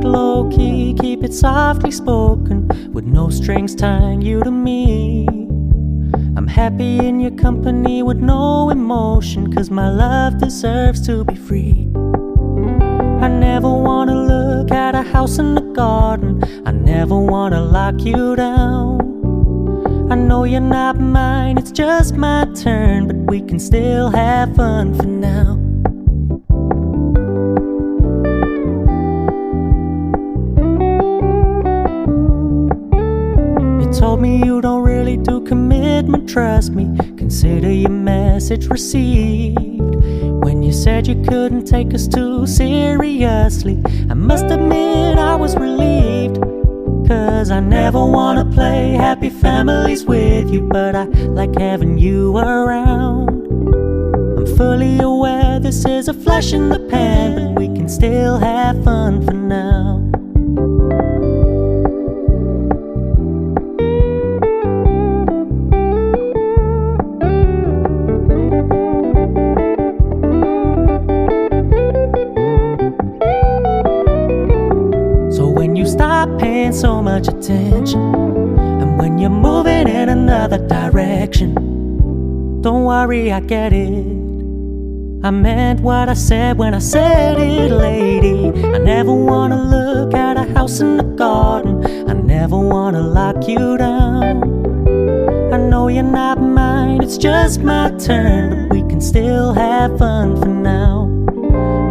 Low-key, keep it softly spoken, with no strings tying you to me. I'm happy in your company with no emotion, 'cause my love deserves to be free. I never wanna look at a house in the garden, I never wanna lock you down. I know you're not mine, it's just my turn, but we can still have fun for now. Told me you don't really do commitment, trust me, consider your message received. When you said you couldn't take us too seriously, I must admit I was relieved. 'Cause I never wanna play happy families with you, but I like having you around. I'm fully aware this is a flash in the pan, but we can still have fun for now. Stop paying so much attention, and when you're moving in another direction, don't worry, I get it. I meant what I said when I said it, lady. I never wanna look at a house in the garden, I never wanna lock you down. I know you're not mine, it's just my turn, but we can still have fun for now.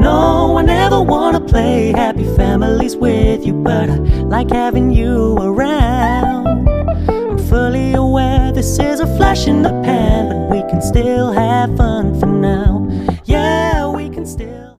No, I never wanna play happy families with you, but I like having you around. I'm fully aware this is a flash in the pan, but we can still have fun for now. Yeah.